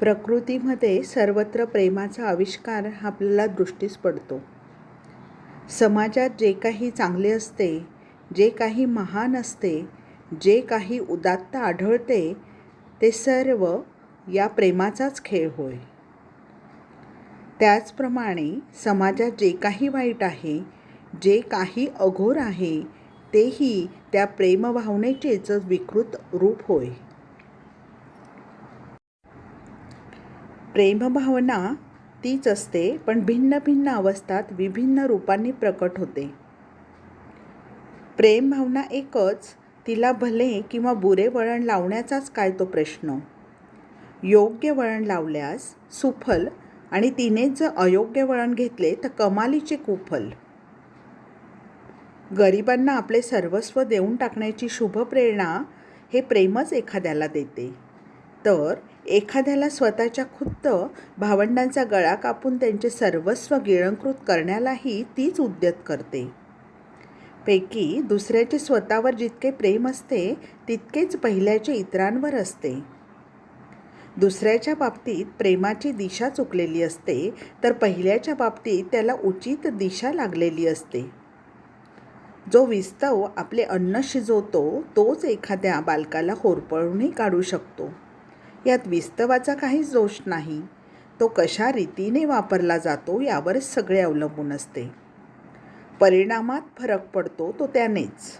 प्रकृतीमध्ये सर्वत्र प्रेमाचा आविष्कार आपल्याला दृष्टीस पडतो. समाजात जे काही चांगले असते, जे काही महान असते, जे काही उदात्त आढळते, ते सर्व या प्रेमाचाच खेळ होय. त्याचप्रमाणे समाजात जे काही वाईट आहे, जे काही अघोर आहे, तेही त्या प्रेमभावनेचेच विकृत रूप होय. प्रेमभावना तीच असते, पण भिन्न भिन्न अवस्थात विभिन्न रूपांनी प्रकट होते. प्रेमभावना एकच, तिला भले किंवा बुरे वळण लावण्याचाच काय तो प्रश्न. योग्य वळण लावल्यास सुफल आणि तिनेच जर अयोग्य वळण घेतले तर कमालीचे कुफल. गरिबांना आपले सर्वस्व देऊन टाकण्याची शुभ प्रेरणा हे प्रेमच एखाद्याला देते, तर एखाद्याला स्वतःच्या खुद्द भावंडांचा गळा कापून त्यांचे सर्वस्व गिळंकृत करण्यालाही तीच उद्यत करते. पैकी दुसऱ्याचे स्वतःवर जितके प्रेम असते, तितकेच पहिल्याचे इतरांवर असते. दुसऱ्याच्या बाबतीत प्रेमाची दिशा चुकलेली असते, तर पहिल्याच्या बाबतीत त्याला उचित दिशा लागलेली असते. जो विस्तव आपले अन्न शिजवतो, तोच एखाद्या बालकाला होरपळूनही काढू शकतो. यात विस्तवाचा काहीच दोष नाही. तो कशा रीतीने वापरला जातो यावरच सगळे अवलंबून असते. परिणामात फरक पडतो तो त्यानेच.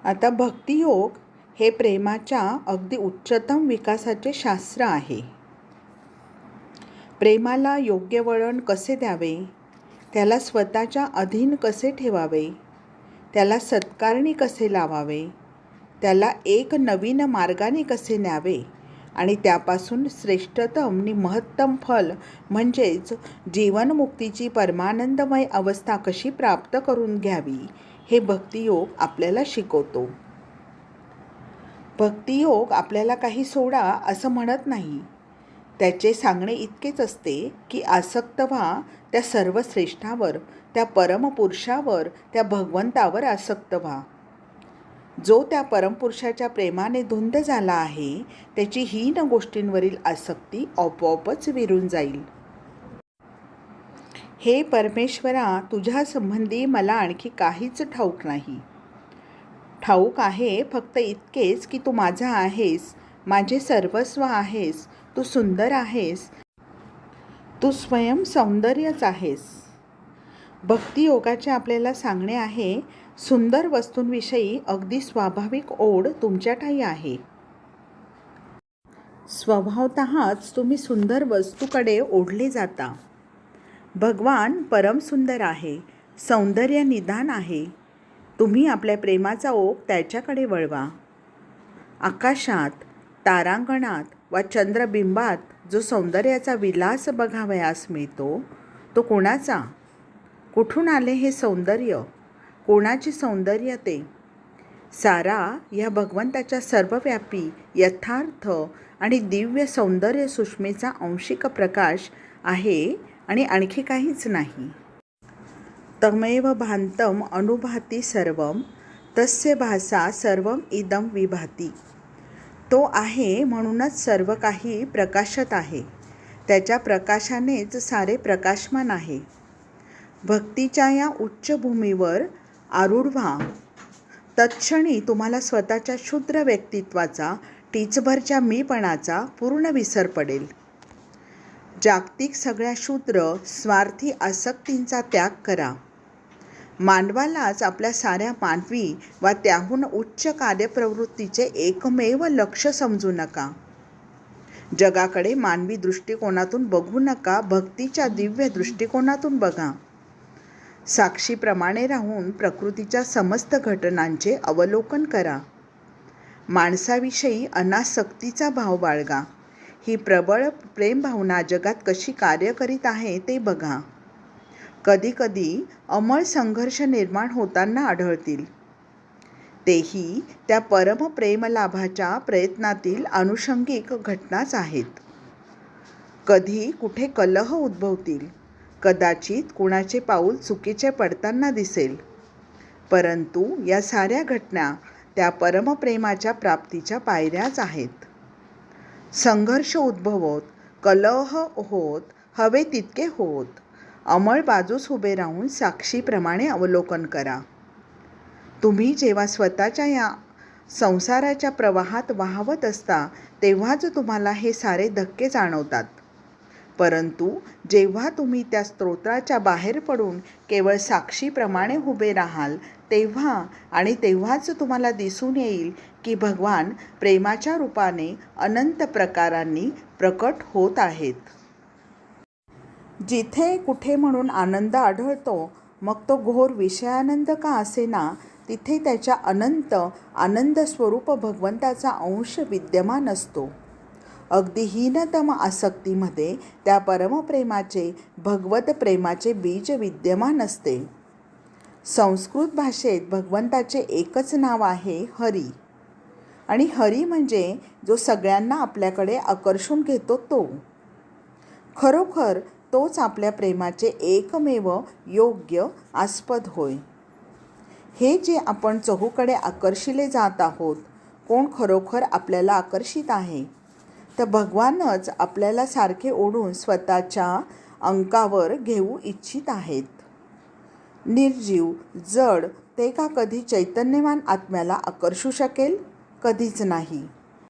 आता भक्तियोग हे प्रेमाच्या अगदी उच्चतम विकासाचे शास्त्र आहे. प्रेमाला योग्य वळण कसे द्यावे, त्याला स्वतःच्या अधीन कसे ठेवावे, त्याला सत्कारणी कसे लावावे, त्याला एक नवीन मार्गाने कसे न्यावे आणि त्यापासून श्रेष्ठतम आणि महत्तम फल म्हणजेच जीवनमुक्तीची परमानंदमय अवस्था कशी प्राप्त करून घ्यावी, हे भक्तियोग आपल्याला शिकवतो. भक्तियोग आपल्याला काही सोडा असं म्हणत नाही. त्याचे सांगणे इतकेच असते की आसक्त व्हा त्या सर्वश्रेष्ठावर, त्या परमपुरुषावर, त्या भगवंतावर आसक्त व्हा. जो त्या परमपुरुषाच्या प्रेमाने धुंद झाला आहे, त्याची हीन गोष्टींवरील आसक्ती आपोआपच विरून जाईल. हे परमेश्वरा, तुझ्या संबंधी मला आणखी काहीच ठाऊक नाही. ठाऊक आहे फक्त इतकेच की तू माझा आहेस, माझे सर्वस्व आहेस, तू सुंदर आहेस, तू स्वयं सौंदर्यच आहेस. भक्तियोगाचे आपल्याला सांगणे आहे, सुंदर वस्तूंविषयी अगदी स्वाभाविक ओढ तुमच्या ठायी आहे. स्वभावतःच तुम्ही सुंदर वस्तूकडे ओढले जाता. भगवान परम सुंदर आहे, सौंदर्य निदान आहे. तुम्ही आपल्या प्रेमाचा ओघ त्याच्याकडे वळवा. आकाशात, तारांगणात वा चंद्रबिंबात जो सौंदर्याचा विलास बघावयास मिळतो, तो कोणाचा? कुठून आले हे सौंदर्य? कोणाचे सौंदर्य ते? सारा या भगवंताच्या सर्वव्यापी, यथार्थ आणि दिव्य सौंदर्य सुष्मेचा अंशिक प्रकाश आहे आणि आणखी काहीच नाही. तमेव भान्तम अनुभाती सर्वम, तस्य भासा सर्वम इदम विभाती. तो आहे म्हणूनच सर्व काही प्रकाशत आहे. त्याच्या प्रकाशानेच सारे प्रकाशमान आहे. भक्तीच्या या उच्च भूमीवर आरूढ व्हा. तत्क्षणी तुम्हाला स्वतःच्या क्षुद्र व्यक्तित्वाचा, टीचभरच्या मीपणाचा पूर्ण विसर पडेल. जागतिक सगळ्या क्षुद्र स्वार्थी आसक्तींचा त्याग करा. मानवालाच आपल्या साऱ्या मानवी वा त्याहून उच्च कार्यप्रवृत्तीचे एकमेव लक्ष समजू नका. जगाकडे मानवी दृष्टिकोनातून बघू नका, भक्तीच्या दिव्य दृष्टिकोनातून बघा. साक्षीप्रमाणे राहून प्रकृतीच्या समस्त घटनांचे अवलोकन करा. माणसाविषयी अनासक्तीचा भाव बाळगा. ही प्रबळ प्रेमभावना जगात कशी कार्य करीत आहे ते बघा. कधीकधी अमळ संघर्ष निर्माण होताना आढळतील. तेही त्या परमप्रेमलाभाच्या प्रयत्नातील आनुषंगिक घटनाच आहेत. कधी कुठे कलह उद्भवतील, कदाचित कुणाचे पाऊल चुकीचे पडताना दिसेल, परंतु या साऱ्या घटना त्या परमप्रेमाच्या प्राप्तीच्या पायऱ्याच आहेत. संघर्ष उद्भवत, कलह होत, हवे तितके होत. अमळ बाजूस उभे राहून साक्षीप्रमाणे अवलोकन करा. तुम्ही जेव्हा स्वतःच्या या संसाराच्या प्रवाहात वाहवत असता तेव्हाच तुम्हाला हे सारे धक्के जाणवतात. परंतु जेव्हा तुम्ही त्या स्तोत्राच्या बाहेर पडून केवळ साक्षीप्रमाणे उभे राहाल तेव्हाच तुम्हाला दिसून येईल की भगवान प्रेमाच्या रूपाने अनंत प्रकारांनी प्रकट होत आहेत. जिथे कुठे म्हणून आनंद आढळतो, मग तो घोर विषयानंद का असेना, तिथे त्याच्या अनंत आनंद स्वरूप भगवंताचा अंश विद्यमान असतो. अगदी हीनतम आसक्तीमध्ये त्या परमप्रेमाचे, भगवत प्रेमाचे बीज विद्यमान असते. संस्कृत भाषेत भगवंताचे एकच नाव आहे, हरी. आणि हरी म्हणजे जो सगळ्यांना आपल्याकडे आकर्षून घेतो तो. खरोखर तोच आपल्या प्रेमाचे एकमेव योग्य आस्पद होय. हे जे आपण चहूकडे आकर्षिले जात आहोत, कोण खरोखर आपल्याला आकर्षित आहे? तर भगवानच आपल्याला सारखे ओढून स्वतःच्या अंकावर घेऊ इच्छित आहेत. निर्जीव जड ते का कधी चैतन्यवान आत्म्याला आकर्षू शकेल? कधीच नाही.